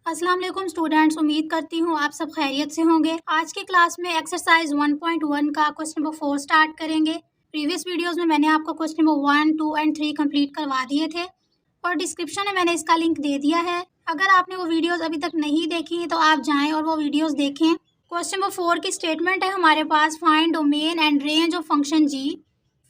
अस्सलाम वालेकुम स्टूडेंट्स, उम्मीद करती हूँ आप सब खैरियत से होंगे। आज की क्लास में एक्सरसाइज 1.1 का क्वेश्चन नंबर 4 स्टार्ट करेंगे। प्रीवियस वीडियोस में मैंने आपको क्वेश्चन नंबर 1, 2 एंड 3 कंप्लीट करवा दिए थे और डिस्क्रिप्शन में मैंने इसका लिंक दे दिया है। अगर आपने वो वीडियोस अभी तक नहीं देखी तो आप जाएँ और वो वीडियोज़ देखें। क्वेश्चन नंबर 4 की स्टेटमेंट है हमारे पास, find domain and range of function G.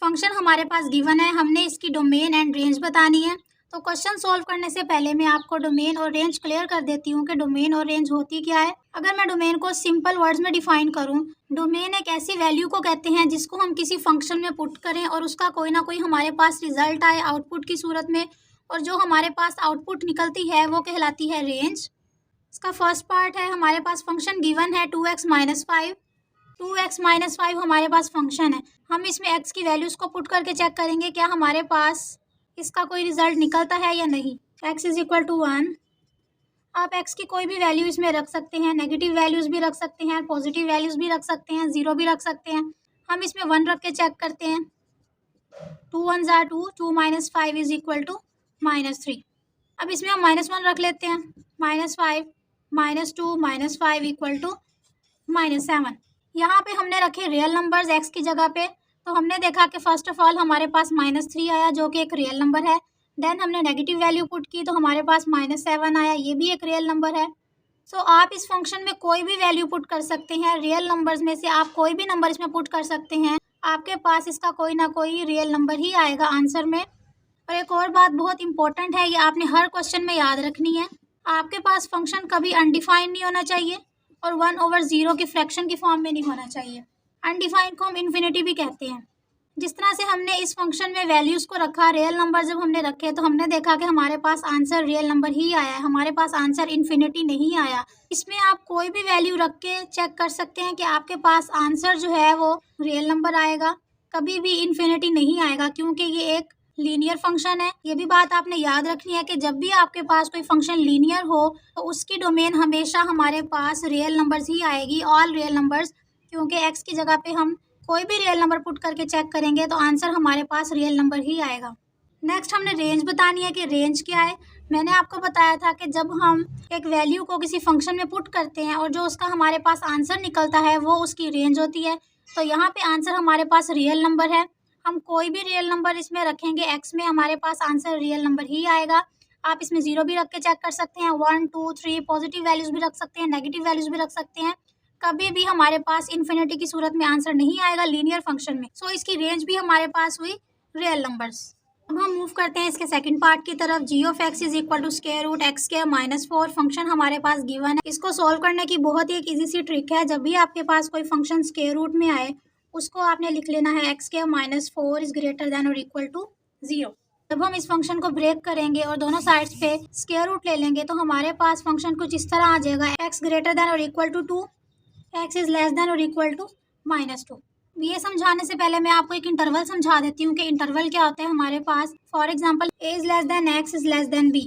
Function हमारे पास गिवन है, हमने इसकी डोमेन एंड रेंज बतानी है। तो क्वेश्चन सॉल्व करने से पहले मैं आपको डोमेन और रेंज क्लियर कर देती हूँ कि डोमेन और रेंज होती क्या है। अगर मैं डोमेन को सिंपल वर्ड्स में डिफाइन करूँ, डोमेन एक ऐसी वैल्यू को कहते हैं जिसको हम किसी फंक्शन में पुट करें और उसका कोई ना कोई हमारे पास रिजल्ट आए आउटपुट की सूरत में, और जो हमारे पास आउटपुट निकलती है वो कहलाती है रेंज। इसका फर्स्ट पार्ट है, हमारे पास फंक्शन गिवन है 2x-5। 2x-5 हमारे पास फंक्शन है। हम इसमें x की वैल्यूज़ को पुट करके चेक करेंगे क्या हमारे पास इसका कोई रिजल्ट निकलता है या नहीं। x is equal to 1। आप x की कोई भी वैल्यू इसमें रख सकते हैं, नेगेटिव वैल्यूज़ भी रख सकते हैं, पॉजिटिव वैल्यूज़ भी रख सकते हैं, 0 भी रख सकते हैं। हम इसमें 1 रख के चेक करते हैं। 2 1 ज़ा 2, 2 - 5 इज इक्वल टू -3। अब इसमें हम -1 रख लेते हैं। -5 -2 -5 इक्वल टू -7। यहाँ पे हमने रखे रियल नंबर्स x की जगह पे, तो हमने देखा कि फर्स्ट ऑफ ऑल हमारे पास -3 आया जो कि एक रियल नंबर है। देन हमने नेगेटिव वैल्यू पुट की तो हमारे पास -7 आया, ये भी एक रियल नंबर है। सो आप इस फंक्शन में कोई भी वैल्यू पुट कर सकते हैं, रियल नंबर्स में से आप कोई भी नंबर इसमें पुट कर सकते हैं, आपके पास इसका कोई ना कोई रियल नंबर ही आएगा आंसर में। और एक और बात बहुत इंपॉर्टेंट है, ये आपने हर क्वेश्चन में याद रखनी है, आपके पास फंक्शन कभी अनडिफाइंड नहीं होना चाहिए और 1/0 के फ्रैक्शन की फॉर्म में नहीं होना चाहिए। अनडिफाइंड को हम इन्फिनिटी भी कहते हैं। जिस तरह से हमने इस फंक्शन में वैल्यूज़ को रखा, रियल नंबर जब हमने रखे तो हमने देखा कि हमारे पास आंसर रियल नंबर ही आया है, हमारे पास आंसर इन्फिनिटी नहीं आया। इसमें आप कोई भी वैल्यू रख के चेक कर सकते हैं कि आपके पास आंसर जो है वो रियल नंबर आएगा, कभी भी इन्फिनिटी नहीं आएगा, क्योंकि ये एक लीनियर फंक्शन है। ये भी बात आपने याद रखनी है कि जब भी आपके पास कोई फंक्शन लीनियर हो तो उसकी डोमेन हमेशा हमारे पास रियल नंबर्स ही आएगी, ऑल रियल नंबर्स, क्योंकि x की जगह पे हम कोई भी रियल नंबर पुट करके चेक करेंगे तो आंसर हमारे पास रियल नंबर ही आएगा। नेक्स्ट हमने रेंज बतानी है कि रेंज क्या है। मैंने आपको बताया था कि जब हम एक वैल्यू को किसी फंक्शन में पुट करते हैं और जो उसका हमारे पास आंसर निकलता है वो उसकी रेंज होती है। तो यहाँ पे आंसर हमारे पास रियल नंबर है, हम कोई भी रियल नंबर इसमें रखेंगे x में, हमारे पास आंसर रियल नंबर ही आएगा। आप इसमें 0 भी रख के चेक कर सकते हैं, 1 2 3 पॉजिटिव वैल्यूज़ भी रख सकते हैं, नेगेटिव वैल्यूज़ भी रख सकते हैं। कभी भी हमारे पास इन्फिनिटी की सूरत में आंसर नहीं आएगा लीनियर फंक्शन में। सो इसकी रेंज भी हमारे पास हुई रियल नंबर्स। अब हम मूव करते हैं इसके सेकंड पार्ट की तरफ। g of x is equal to square root x² - 4 function हमारे पास गिवन है। इसको सॉल्व करने की बहुत ही एक ईजी सी ट्रिक है, जब भी आपके पास कोई फंक्शन स्क्वायर रूट में आए उसको आपने लिख लेना है x² - 4 इज ग्रेटर देन और इक्वल टू 0। जब हम इस फंक्शन को ब्रेक करेंगे और दोनों साइड्स पे स्क्वायर रूट ले लेंगे तो हमारे पास फंक्शन कुछ इस तरह आ जाएगा, x ग्रेटर देन और equal to 2, x is less than और इक्वल टू -2। ये समझाने से पहले मैं आपको एक इंटरवल समझा देती हूँ कि इंटरवल क्या होता है हमारे पास। For example a is less than x is less than b।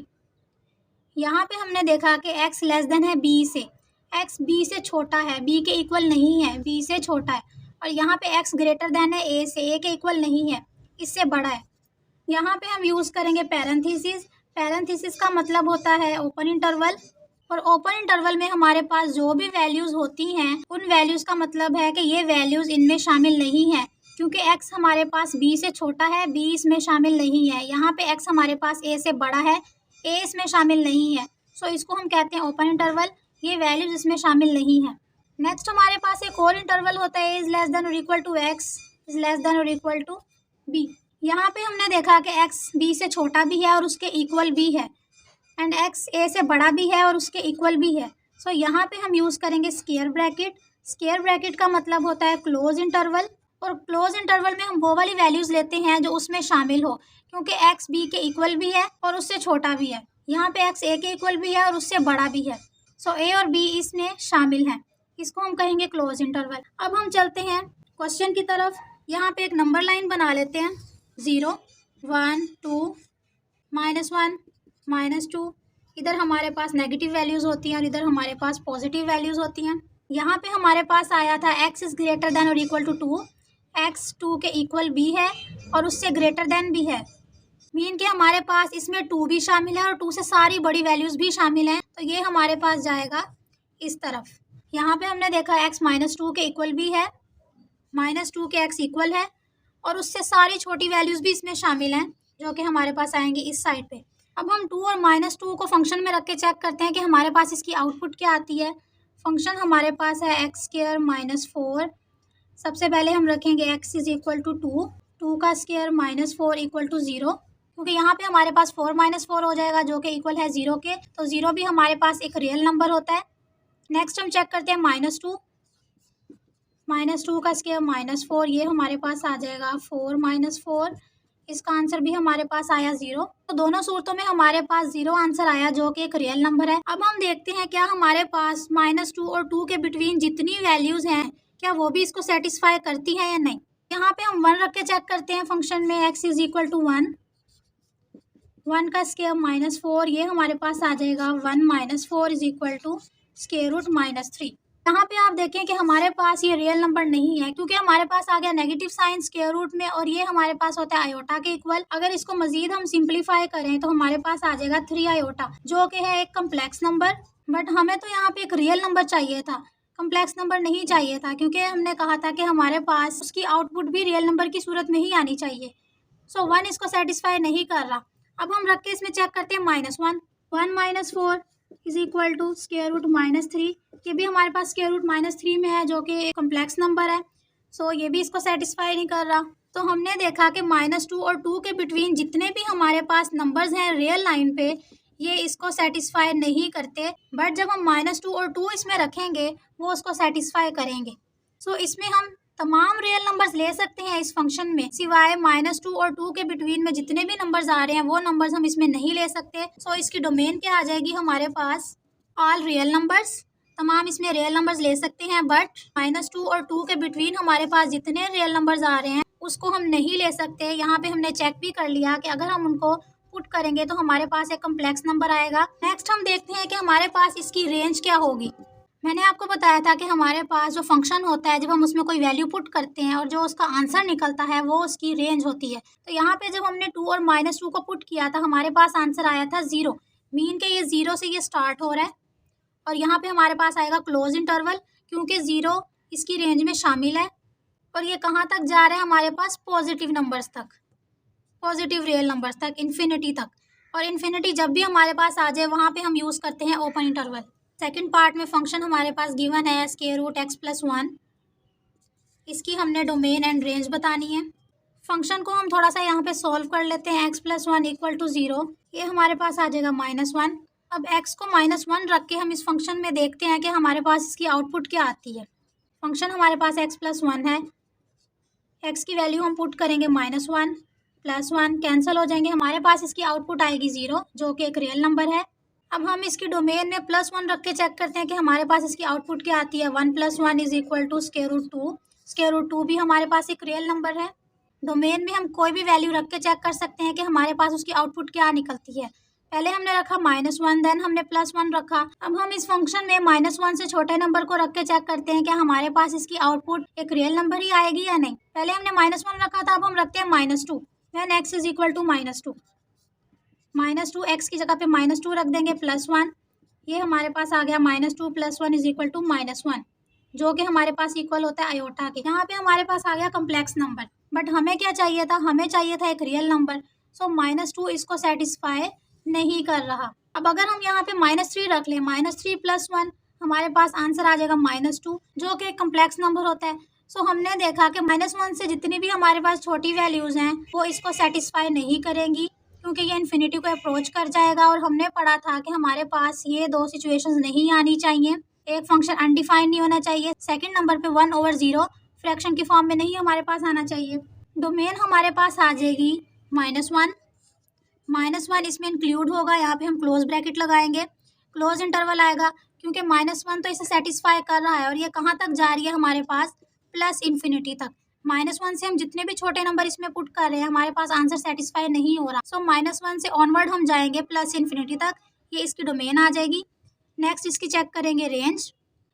यहाँ पे हमने देखा कि x लेस देन है b से, x b से छोटा है, b के इक्वल नहीं है, b से छोटा है। और यहाँ पे x ग्रेटर देन है a से, a के इक्वल नहीं है, इससे बड़ा है। यहाँ पे हम यूज़ करेंगे पैरेंथेसिस। पैरेंथेसिस का मतलब होता है ओपन इंटरवल, और ओपन इंटरवल में हमारे पास जो भी वैल्यूज़ होती हैं उन वैल्यूज़ का मतलब है कि ये वैल्यूज़ इनमें शामिल नहीं है, क्योंकि x हमारे पास b से छोटा है, b इसमें शामिल नहीं है। यहाँ पे x हमारे पास a से बड़ा है, a इसमें शामिल नहीं है। सो इसको हम कहते हैं ओपन इंटरवल, ये वैल्यूज़ इसमें शामिल नहीं है। नेक्स्ट हमारे पास एक और इंटरवल होता है, a इज लेस देन और equal to x is less than और इक्वल टू b। यहाँ पे हमने देखा कि x b से छोटा भी है और उसके इक्वल भी है, एंड x a से बड़ा भी है और उसके इक्वल भी है। सो यहाँ पे हम यूज़ करेंगे स्क्वायर ब्रैकेट। स्क्वायर ब्रैकेट का मतलब होता है क्लोज इंटरवल, और क्लोज इंटरवल में हम वो वाली वैल्यूज़ लेते हैं जो उसमें शामिल हो, क्योंकि x b के इक्वल भी है और उससे छोटा भी है। यहाँ पे x a के इक्वल भी है और उससे बड़ा भी है। सो a और b इसमें शामिल हैं, इसको हम कहेंगे क्लोज इंटरवल। अब हम चलते हैं क्वेश्चन की तरफ। यहाँ पे एक नंबर लाइन बना लेते हैं, 0 1 2 -1 -2। इधर हमारे पास नेगेटिव वैल्यूज़ होती हैं और इधर हमारे पास पॉजिटिव वैल्यूज़ होती हैं। यहाँ पे हमारे पास आया था x इज़ ग्रेटर देन और इक्वल टू 2, x 2 के इक्वल भी है और उससे ग्रेटर देन भी है। मीन के हमारे पास इसमें 2 भी शामिल है और 2 से सारी बड़ी वैल्यूज भी शामिल हैं, तो ये हमारे पास जाएगा इस तरफ। यहाँ पे हमने देखा x -2 के इक्वल भी है, -2 के x इक्वल है और उससे सारी छोटी वैल्यूज भी इसमें शामिल हैं जो कि हमारे पास आएंगी इस साइड पे। अब हम 2 और -2 को फंक्शन में रख के चेक करते हैं कि हमारे पास इसकी आउटपुट क्या आती है। फंक्शन हमारे पास है x² - 4। सबसे पहले हम रखेंगे x = 2, 2 का स्क्वायर -4 = 0, क्योंकि यहाँ पे हमारे पास 4 - 4 हो जाएगा जो कि इक्वल है 0 के, तो 0 भी हमारे पास एक रियल नंबर होता है। नेक्स्ट हम चेक करते हैं -2 का स्क्वायर -4, ये हमारे पास आ जाएगा 4 - 4। इसका आंसर भी हमारे पास आया 0। तो दोनों सूरतों में हमारे पास 0 आंसर आया जो कि एक रियल नंबर है। अब हम देखते हैं क्या हमारे पास -2 और 2 के बिटवीन जितनी वैल्यूज हैं क्या वो भी इसको सेटिस्फाई करती है या नहीं। यहाँ पे हम 1 रख के चेक करते हैं फंक्शन में। x = 1, 1 का स्क्वायर -4, ये हमारे पास आ जाएगा 1 - 4 = √-3। यहाँ पे आप देखें कि हमारे पास ये रियल नंबर नहीं है क्योंकि हमारे पास आ गया नेगेटिव साइन स्क्वायर रूट में और ये हमारे पास होता है आयोटा के इक्वल। अगर इसको मजीद हम सिंप्लीफाई करें तो हमारे पास आ जाएगा 3 आयोटा जो कि है एक कम्प्लेक्स नंबर। बट हमें तो यहाँ पे एक रियल नंबर चाहिए था, कम्प्लेक्स नंबर नहीं चाहिए था, क्योंकि हमने कहा था कि हमारे पास उसकी आउटपुट भी रियल नंबर की सूरत में ही आनी चाहिए। सो 1 इसको सेटिस्फाई नहीं कर रहा। अब हम रख के इसमें चेक करते हैं -1, 1 - 4 = √-3। ये भी हमारे पास √-3 में है जो कि कम्प्लेक्स नंबर है। सो ये भी इसको सेटिस्फाई नहीं कर रहा। तो हमने देखा कि -2 और 2 के बिटवीन जितने भी हमारे पास नंबर्स हैं रियल लाइन पे ये इसको सेटिस्फाई नहीं करते, बट जब हम -2 और 2 इसमें रखेंगे वो उसको सेटिस्फाई करेंगे। सो इसमें हम तमाम रियल नंबर्स ले सकते हैं इस फंक्शन में, सिवाय -2 और 2 के बिटवीन में जितने भी नंबर्स आ रहे हैं वो नंबर्स हम इसमें नहीं ले सकते। सो इसकी डोमेन क्या आ जाएगी हमारे पास, ऑल रियल नंबर्स। तमाम इसमें रियल नंबर्स ले सकते हैं, बट -2 और 2 के बिटवीन हमारे पास जितने रियल नंबर्स आ रहे हैं उसको हम नहीं ले सकते। यहाँ पे हमने चेक भी कर लिया कि अगर हम उनको पुट करेंगे तो हमारे पास एक कम्प्लेक्स नंबर आएगा। नेक्स्ट हम देखते हैं कि हमारे पास इसकी रेंज क्या होगी। मैंने आपको बताया था कि हमारे पास जो फंक्शन होता है जब हम उसमें कोई वैल्यू पुट करते हैं और जो उसका आंसर निकलता है वो उसकी रेंज होती है। तो यहाँ पे जब हमने 2 और -2 को पुट किया था हमारे पास आंसर आया था 0, मीन के ये 0 से ये स्टार्ट हो रहा है और यहाँ पे हमारे पास आएगा क्लोज इंटरवल, क्योंकि 0 इसकी रेंज में शामिल है और ये कहाँ तक जा रहा है हमारे पास पॉजिटिव नंबर्स तक, पॉजिटिव रियल नंबर्स तक, इन्फिनिटी तक। और इन्फिनिटी जब भी हमारे पास आ जाए वहाँ पे हम यूज़ करते हैं ओपन इंटरवल। सेकंड पार्ट में फंक्शन हमारे पास गिवन है √x+1। इसकी हमने डोमेन एंड रेंज बतानी है। फंक्शन को हम थोड़ा सा यहाँ पे सॉल्व कर लेते हैं। x+1 = 0, ये हमारे पास आ जाएगा -1। अब x को -1 रख के हम इस फंक्शन में देखते हैं कि हमारे पास इसकी आउटपुट क्या आती है। फंक्शन हमारे पास x+1 है, x की वैल्यू हम पुट करेंगे -1 +1 कैंसिल हो जाएंगे, हमारे पास इसकी आउटपुट आएगी 0 जो कि एक रियल नंबर है। अब हम इसकी डोमेन में +1 रख के चेक करते हैं कि हमारे पास इसकी आउटपुट क्या आती है। 1 + 1 = √2, √2 भी हमारे पास एक रियल नंबर है। डोमेन में हम कोई भी वैल्यू रख के चेक कर सकते हैं कि हमारे पास उसकी आउटपुट क्या निकलती है। पहले हमने रखा -1, देन हमने +1 रखा। अब हम इस फंक्शन में -1 से छोटे नंबर को रख के चेक करते हैं कि हमारे पास इसकी आउटपुट एक रियल नंबर ही आएगी या नहीं। पहले हमने -1 रखा था, अब हम रखते हैं -2, देन x = -2, -2 x की जगह पे -2 रख देंगे +1, ये हमारे पास आ गया -2 + 1 = -1, जो कि हमारे पास इक्वल होता है आयोटा के। यहाँ पे हमारे पास आ गया कम्प्लेक्स नंबर, बट हमें क्या चाहिए था, हमें चाहिए था एक रियल नंबर। सो -2 इसको सेटिस्फाई नहीं कर रहा। अब अगर हम यहाँ पे -3 रख लें, -3 + 1 हमारे पास आंसर आ जाएगा -2, जो कि एक कम्प्लेक्स नंबर होता है। सो हमने देखा कि -1 से जितनी भी हमारे पास छोटी वैल्यूज़ हैं वो इसको सेटिस्फाई नहीं करेंगी, क्योंकि ये इन्फिनिटी को अप्रोच कर जाएगा। और हमने पढ़ा था कि हमारे पास ये 2 सिचुएशंस नहीं आनी चाहिए, एक फंक्शन अनडिफाइंड नहीं होना चाहिए, सेकंड नंबर पे 1/0 फ्रैक्शन की फॉर्म में नहीं हमारे पास आना चाहिए। डोमेन हमारे पास आ जाएगी -1, -1 इसमें इंक्लूड होगा, यहाँ पे हम क्लोज ब्रैकेट लगाएंगे, क्लोज इंटरवल आएगा, क्योंकि -1 तो इसे सेटिस्फाई कर रहा है और ये कहाँ तक जा रही है हमारे पास +इन्फिनिटी तक। -1 से हम जितने भी छोटे नंबर इसमें पुट कर रहे हैं हमारे पास आंसर सेटिस्फाई नहीं हो रहा। सो -1 से ऑनवर्ड हम जाएंगे +इन्फिनिटी तक, ये इसकी डोमेन आ जाएगी। नेक्स्ट इसकी चेक करेंगे रेंज।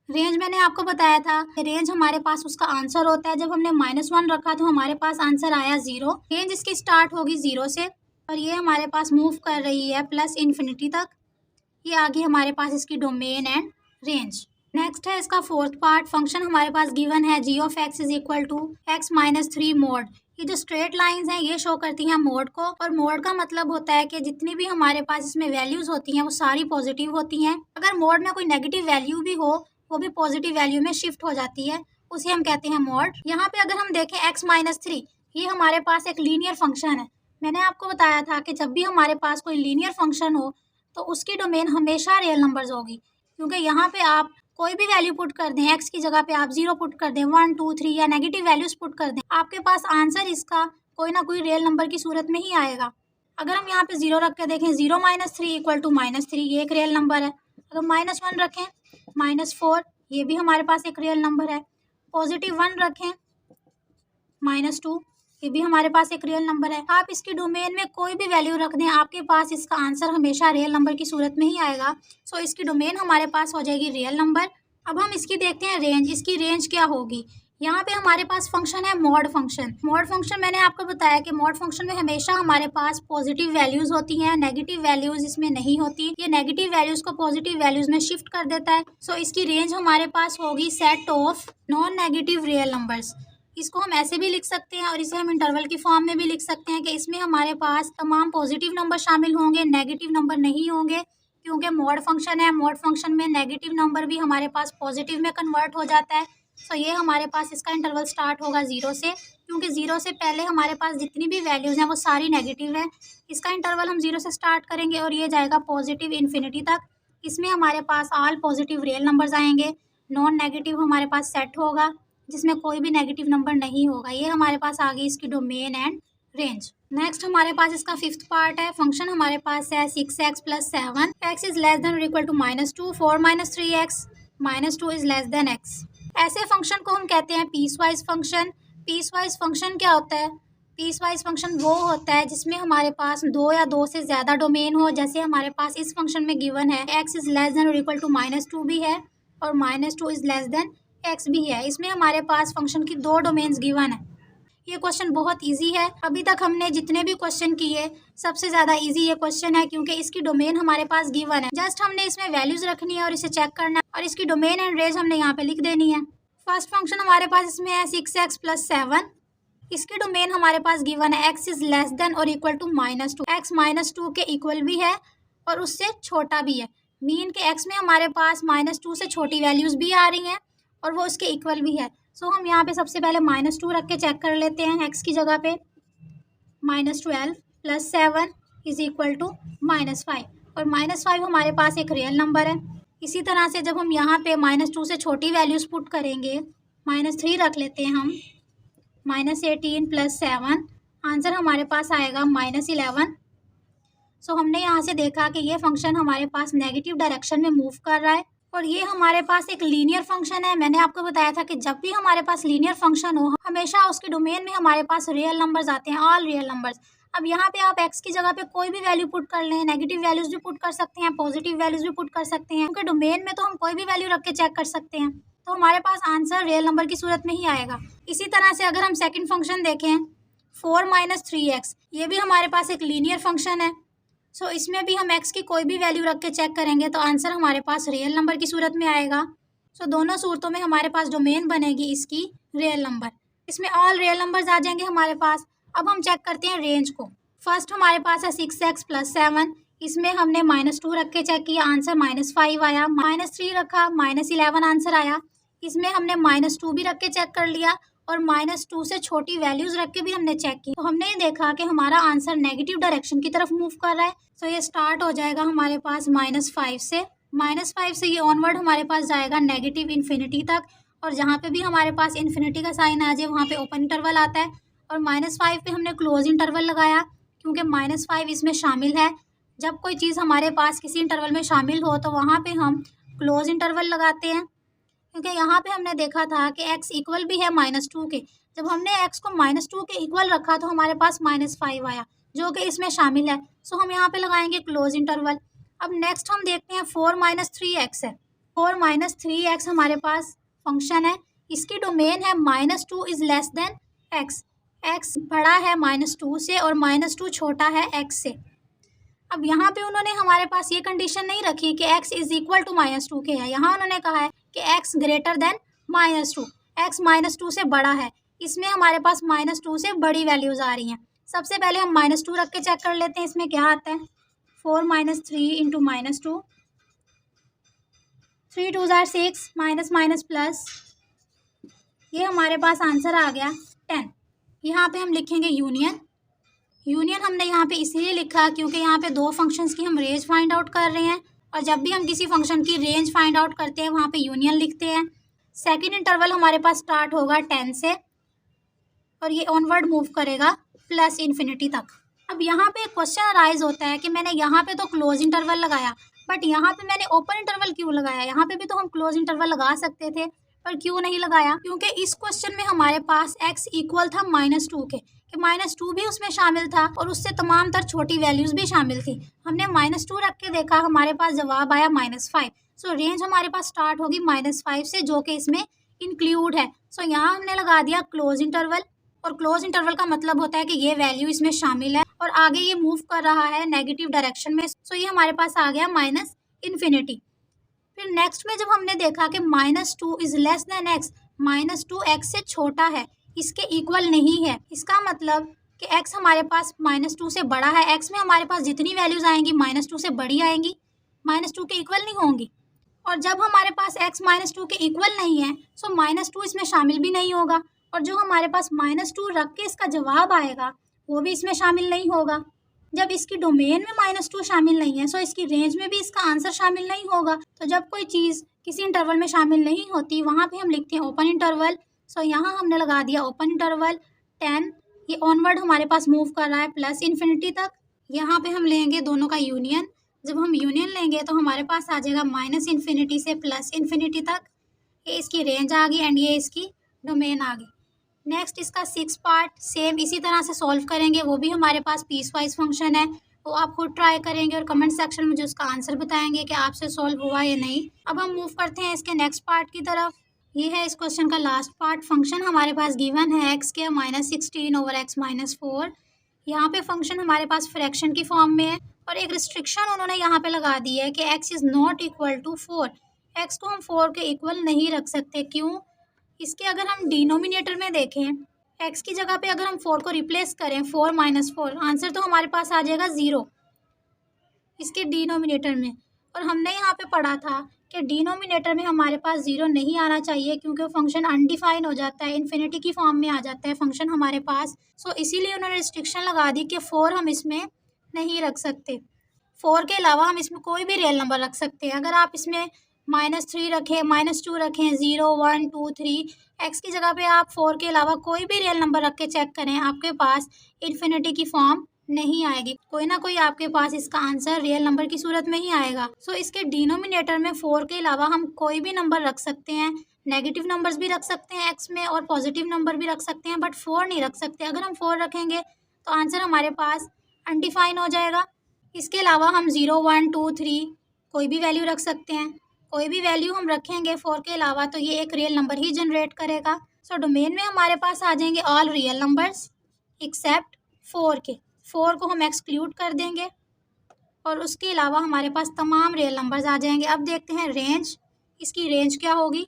रेंज मैंने आपको बताया था, रेंज हमारे पास उसका आंसर होता है। जब हमने -1 रखा तो हमारे पास आंसर आया 0, रेंज इसकी स्टार्ट होगी 0 से और ये हमारे पास मूव कर रही है प्लस इन्फिनिटी तक। ये आगे हमारे पास इसकी डोमेन एंड रेंज। नेक्स्ट है इसका फोर्थ पार्ट। फंक्शन हमारे पास गिवन है g of x is equal to x minus 3 mod. ये जो स्ट्रेट लाइंस हैं ये शो करती हैं मोड को, और मोड का मतलब होता है कि जितनी भी हमारे पास इसमें वैल्यूज होती हैं वो सारी पॉजिटिव होती हैं। अगर मोड में कोई नेगेटिव वैल्यू भी हो वो भी पॉजिटिव वैल्यू में शिफ्ट हो जाती है, उसे हम कहते हैं मोड। यहाँ पे अगर हम देखें एक्स माइनस 3, ये हमारे पास एक लीनियर फंक्शन है। मैंने आपको बताया था कि जब भी हमारे पास कोई लीनियर फंक्शन हो तो उसकी डोमेन हमेशा रियल नंबर्स होगी, क्योंकि यहाँ पे आप कोई भी वैल्यू पुट कर दें, एक्स की जगह पे आप 0 पुट कर दें, 1 2 3 या नेगेटिव वैल्यूज पुट कर दें, आपके पास आंसर इसका कोई ना कोई रियल नंबर की सूरत में ही आएगा। अगर हम यहाँ पे 0 रख के देखें, 0 माइनस 3 इक्वल टू माइनस 3, ये एक रियल नंबर है। अगर माइनस 1 रखें, माइनस 4, ये भी हमारे पास एक रियल नंबर है। पॉजिटिव 1 रखें, माइनस 2, ये भी हमारे पास एक रियल नंबर है। आप इसकी डोमेन में कोई भी वैल्यू रख दें, आपके पास इसका आंसर हमेशा रियल नंबर की सूरत में ही आएगा। सो इसकी डोमेन हमारे पास हो जाएगी रियल नंबर। अब हम इसकी देखते हैं रेंज। इसकी रेंज क्या होगी। यहाँ पे हमारे पास फंक्शन है मॉड फंक्शन। मॉड फंक्शन मैंने आपको बताया कि मॉड फंक्शन में हमेशा हमारे पास पॉजिटिव वैल्यूज होती हैं, नेगेटिव वैल्यूज इसमें नहीं होती। ये नेगेटिव वैल्यूज को पॉजिटिव वैल्यूज में शिफ्ट कर देता है। सो इसकी रेंज हमारे पास होगी set of non negative real numbers. इसको हम ऐसे भी लिख सकते हैं और इसे हम इंटरवल की फॉर्म में भी लिख सकते हैं कि इसमें हमारे पास तमाम पॉजिटिव नंबर शामिल होंगे, नेगेटिव नंबर नहीं होंगे, क्योंकि मॉड फंक्शन है। मॉड फंक्शन में नेगेटिव नंबर भी हमारे पास पॉजिटिव में कन्वर्ट हो जाता है। सो ये हमारे पास इसका इंटरवल स्टार्ट होगा 0 से, क्योंकि 0 से पहले हमारे पास जितनी भी वैल्यूज़ हैं वो सारी नेगेटिव है। इसका इंटरवल हम 0 से स्टार्ट करेंगे और ये जाएगा पॉजिटिव इन्फिनिटी तक। इसमें हमारे पास ऑल पॉजिटिव रियल नंबर्स आएंगे, नॉन नेगेटिव हमारे पास सेट होगा जिसमें कोई भी नेगेटिव नंबर नहीं होगा। ये हमारे पास आ गई इसकी डोमेन एंड रेंज। नेक्स्ट हमारे पास इसका फिफ्थ पार्ट है। फंक्शन हमारे पास है 6x plus 7, x is less than और equal to -2, 4 minus 3x, -2 is less than x। ऐसे फंक्शन को हम कहते हैं पीसवाइज फंक्शन। पीसवाइज फंक्शन क्या होता है। पीसवाइज फंक्शन वो होता है जिसमें हमारे पास 2 या 2 से ज़्यादा डोमेन हो। जैसे हमारे पास इस फंक्शन में गिवन है x इज लेस देन और इक्वल टू -2 भी है और -2 इज लेस देन x भी है। इसमें हमारे पास फंक्शन की 2 डोमेन्स गिवन है। ये क्वेश्चन बहुत इजी है। अभी तक हमने जितने भी क्वेश्चन किए सबसे ज़्यादा इजी ये क्वेश्चन है, क्योंकि इसकी डोमेन हमारे पास गिवन है। जस्ट हमने इसमें वैल्यूज रखनी है और इसे चेक करना है और इसकी डोमेन एंड रेंज हमने यहाँ पे लिख देनी है। फर्स्ट फंक्शन हमारे पास इसमें है 6x प्लस 7। इसकी डोमेन हमारे पास गिवन है x इज लेस देन और इक्वल टू -2। x -2 के इक्वल भी है और उससे छोटा भी है। मीन के x में हमारे पास -2 से छोटी वैल्यूज भी आ रही हैं और वो उसके इक्वल भी है। सो हम यहाँ पे सबसे पहले -2 रख के चेक कर लेते हैं x की जगह पे। -12 प्लस 7 इज इक्वल टू -5 और -5 हमारे पास एक रियल नंबर है। इसी तरह से जब हम यहाँ पे -2 से छोटी वैल्यूज पुट करेंगे, -3 रख लेते हैं हम, -18 प्लस 7, आंसर हमारे पास आएगा -11। सो हमने यहाँ से देखा कि ये फंक्शन हमारे पास नेगेटिव डायरेक्शन में मूव कर रहा है और ये हमारे पास एक लीनियर फंक्शन है। मैंने आपको बताया था कि जब भी हमारे पास लीनियर फंक्शन हो हमेशा उसके डोमेन में हमारे पास रियल नंबर्स आते हैं, ऑल रियल नंबर्स। अब यहाँ पे आप x की जगह पे कोई भी वैल्यू पुट कर लें, नेगेटिव वैल्यूज भी पुट कर सकते हैं, पॉजिटिव वैल्यूज भी पुट कर सकते हैं, क्योंकि डोमेन में तो हम कोई भी वैल्यू रख के चेक कर सकते हैं, तो हमारे पास आंसर रियल नंबर की सूरत में ही आएगा। इसी तरह से अगर हम सेकेंड फंक्शन देखें 4 माइनस 3x, ये भी हमारे पास एक लीनियर फंक्शन है। सो इसमें भी हम x की कोई भी वैल्यू रख के चेक करेंगे तो आंसर हमारे पास रियल नंबर की सूरत में आएगा। सो दोनों सूरतों में हमारे पास डोमेन बनेगी इसकी रियल नंबर, इसमें ऑल रियल नंबर्स आ जाएंगे हमारे पास। अब हम चेक करते हैं रेंज को। फर्स्ट हमारे पास है 6x प्लस 7, इसमें हमने -2 रख के चेक किया, आंसर -5 आया। -3 रखा, -11 आंसर आया। इसमें हमने -2 भी रख के चेक कर लिया और -2 से छोटी वैल्यूज रख के भी हमने चेक की, तो हमने ये देखा कि हमारा आंसर नेगेटिव डायरेक्शन की तरफ मूव कर रहा है। सो ये स्टार्ट हो जाएगा हमारे पास -5 से, -5 से ये ऑनवर्ड हमारे पास जाएगा नेगेटिव इन्फिनिटी तक, और जहाँ पे भी हमारे पास इन्फिनिटी का साइन आ जाए वहाँ पे ओपन इंटरवल आता है। और -5 पे हमने क्लोज इंटरवल लगाया क्योंकि -5 इसमें शामिल है। जब कोई चीज़ हमारे पास किसी इंटरवल में शामिल हो तो वहाँ पे हम क्लोज इंटरवल लगाते हैं, क्योंकि यहाँ पे हमने देखा था कि x इक्वल भी है -2 के। जब हमने x को -2 के इक्वल रखा तो हमारे पास -5 आया जो कि इसमें शामिल है। सो हम यहाँ पे लगाएंगे क्लोज इंटरवल। अब नेक्स्ट हम देखते हैं 4 माइनस 3x है। 4 माइनस 3x हमारे पास फंक्शन है, इसकी डोमेन है -2 is less than x। x बड़ा है -2 से और -2 छोटा है x से। अब यहाँ पे उन्होंने हमारे पास ये कंडीशन नहीं रखी कि x इज इक्वल टू -2 के है। यहाँ उन्होंने कहा है कि x ग्रेटर देन -2, x -2 से बड़ा है। इसमें हमारे पास -2 से बड़ी वैल्यूज आ रही हैं। सबसे पहले हम -2 रख के चेक कर लेते हैं इसमें क्या आता है। 4 - 3 into -2, 3 2 jar 6, minus minus plus, ये हमारे पास आंसर आ गया 10। यहाँ पे हम लिखेंगे यूनियन। यूनियन हमने यहाँ पे इसलिए लिखा क्योंकि यहाँ पे दो फंक्शंस की हम रेंज फाइंड आउट कर रहे हैं, और जब भी हम किसी फंक्शन की रेंज फाइंड आउट करते हैं वहाँ पे यूनियन लिखते हैं। सेकंड इंटरवल हमारे पास स्टार्ट होगा 10 से और ये ऑनवर्ड मूव करेगा प्लस इन्फिनिटी तक। अब यहाँ पे एक क्वेश्चन अराइज होता है कि मैंने यहाँ पे तो क्लोज इंटरवल लगाया, बट यहाँ पे मैंने ओपन इंटरवल क्यों लगाया। यहाँ पे भी तो हम क्लोज इंटरवल लगा सकते थे, पर क्यों नहीं लगाया। क्योंकि इस क्वेश्चन में हमारे पास x इक्वल था -2 के, कि -2 भी उसमें शामिल था और उससे तमाम तर छोटी वैल्यूज भी शामिल थी। हमने -2 रख के देखा, हमारे पास जवाब आया -5। सो रेंज हमारे पास स्टार्ट होगी -5 से, जो कि इसमें इंक्लूड है। सो यहाँ हमने लगा दिया क्लोज इंटरवल, और क्लोज इंटरवल का मतलब होता है कि ये वैल्यू इसमें शामिल है और आगे ये मूव कर रहा है नेगेटिव डायरेक्शन में। सो ये हमारे पास आ गया -इन्फिनिटी। फिर नेक्स्ट में जब हमने देखा कि -2 is less than x, -2 x से छोटा है, इसके इक्वल नहीं है। इसका मतलब कि x हमारे पास -2 से बड़ा है। x में हमारे पास जितनी वैल्यूज आएंगी -2 से बड़ी आएंगी, -2 के इक्वल नहीं होंगी। और जब हमारे पास x -2 के इक्वल नहीं है, सो -2 इसमें शामिल भी नहीं होगा, और जो हमारे पास -2 रख के इसका जवाब आएगा वो भी इसमें शामिल नहीं होगा। जब इसकी डोमेन में -2 शामिल नहीं है, सो इसकी रेंज में भी इसका आंसर शामिल नहीं होगा। तो जब कोई चीज़ किसी इंटरवल में शामिल नहीं होती, वहाँ पे हम लिखते हैं ओपन इंटरवल। सो यहाँ हमने लगा दिया ओपन इंटरवल 10। ये ऑनवर्ड हमारे पास मूव कर रहा है प्लस इन्फिनिटी तक। यहाँ पे हम लेंगे दोनों का यूनियन। जब हम यूनियन लेंगे तो हमारे पास आ जाएगा -इन्फिनिटी से प्लस इन्फिनिटी तक। ये इसकी रेंज आ गई एंड ये इसकी डोमेन आ गई। नेक्स्ट इसका 6 पार्ट सेम इसी तरह से सॉल्व करेंगे, वो भी हमारे पास पीस वाइज फंक्शन है, वो आप खुद ट्राई करेंगे और कमेंट सेक्शन में जो उसका आंसर बताएंगे कि आपसे सॉल्व हुआ या नहीं। अब हम मूव करते हैं इसके नेक्स्ट पार्ट की तरफ। ये है इस क्वेश्चन का लास्ट पार्ट। फंक्शन हमारे पास गिवन है x² -16 ओवर x -4। यहाँ पे फंक्शन हमारे पास फ्रैक्शन की फॉर्म में है, और एक रिस्ट्रिक्शन उन्होंने यहाँ पे लगा दी है कि x is not equal to 4। x को हम 4 के इक्वल नहीं रख सकते। क्यों? इसके अगर हम डिनोमिनेटर में देखें, x की जगह पे अगर हम 4 को रिप्लेस करें, 4 - 4, आंसर तो हमारे पास आ जाएगा 0 इसके डिनोमिनेटर में। और हमने यहाँ पे पढ़ा था कि डिनोमिनेटर में हमारे पास 0 नहीं आना चाहिए, क्योंकि फंक्शन अनडिफाइन हो जाता है, इन्फिनिटी की फॉर्म में आ जाता है फंक्शन हमारे पास। सो इसीलिए उन्होंने रिस्ट्रिक्शन लगा दी कि 4 हम इसमें नहीं रख सकते। 4 के अलावा हम इसमें कोई भी रियल नंबर रख सकते हैं। अगर आप इसमें -3 रखें, -2 रखें, 0 1 2 3, x की जगह पे आप 4 के अलावा कोई भी रियल नंबर रख के चेक करें, आपके पास इन्फिनिटी की फॉर्म नहीं आएगी। कोई ना कोई आपके पास इसका आंसर रियल नंबर की सूरत में ही आएगा। सो इसके डिनोमिनेटर में 4 के अलावा हम कोई भी नंबर रख सकते हैं। नेगेटिव नंबर्स भी रख सकते हैं x में और पॉजिटिव नंबर भी रख सकते हैं, बट 4 नहीं रख सकते। अगर हम 4 रखेंगे तो आंसर हमारे पास अनडिफाइन हो जाएगा। इसके अलावा हम 0 1 2 3 कोई भी वैल्यू रख सकते हैं। कोई भी वैल्यू हम रखेंगे 4 के अलावा तो ये एक रियल नंबर ही जनरेट करेगा। सो डोमेन में हमारे पास आ जाएंगे ऑल रियल नंबर्स एक्सेप्ट 4 के। 4 को हम एक्सक्लूड कर देंगे और उसके अलावा हमारे पास तमाम रियल नंबर्स आ जाएंगे। अब देखते हैं रेंज, इसकी रेंज क्या होगी।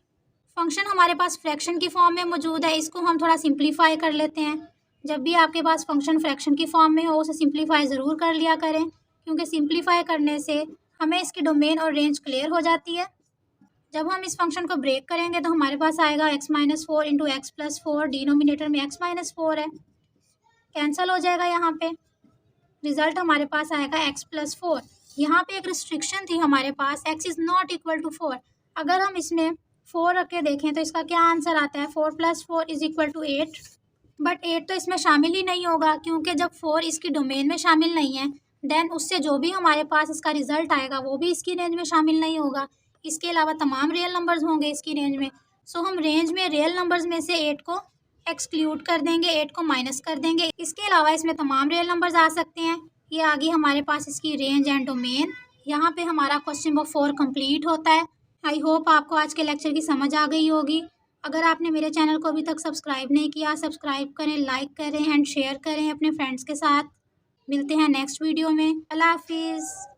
फंक्शन हमारे पास फ्रैक्शन की फॉर्म में मौजूद है, इसको हम थोड़ा सिंप्लीफाई कर लेते हैं। जब भी आपके पास फंक्शन फ्रैक्शन की फॉर्म में हो, उसे सिंप्लीफाई ज़रूर कर लिया करें, क्योंकि सिंप्लीफाई करने से हमें इसकी डोमेन और रेंज क्लियर हो जाती है। जब हम इस फंक्शन को ब्रेक करेंगे तो हमारे पास आएगा x -4 इंटू x + 4, डिनोमिनेटर में x -4 है, कैंसिल हो जाएगा। यहाँ पे रिजल्ट हमारे पास आएगा x + 4। यहाँ पे एक रिस्ट्रिक्शन थी हमारे पास, x is not equal to 4। अगर हम इसमें 4 रख के देखें तो इसका क्या आंसर आता है, 4 + 4 = 8। बट 8 तो इसमें शामिल ही नहीं होगा, क्योंकि जब 4 इसकी डोमेन में शामिल नहीं है, देन उससे जो भी हमारे पास इसका रिजल्ट आएगा वो भी इसकी रेंज में शामिल नहीं होगा। इसके अलावा तमाम रियल नंबर्स होंगे इसकी रेंज में। सो हम रेंज में रियल नंबर्स में से 8 को एक्सक्लूड कर देंगे, 8 को माइनस कर देंगे। इसके अलावा इसमें तमाम रियल नंबर्स आ सकते हैं। ये आ गई हमारे पास इसकी रेंज एंड डोमेन। यहाँ पे हमारा क्वेश्चन नंबर 4 कंप्लीट होता है। आई होप आपको आज के लेक्चर की समझ आ गई होगी। अगर आपने मेरे चैनल को अभी तक सब्सक्राइब नहीं किया, सब्सक्राइब करें, लाइक करें एंड शेयर करें अपने फ्रेंड्स के साथ। मिलते हैं नेक्स्ट वीडियो में। अल्लाह हाफिज़।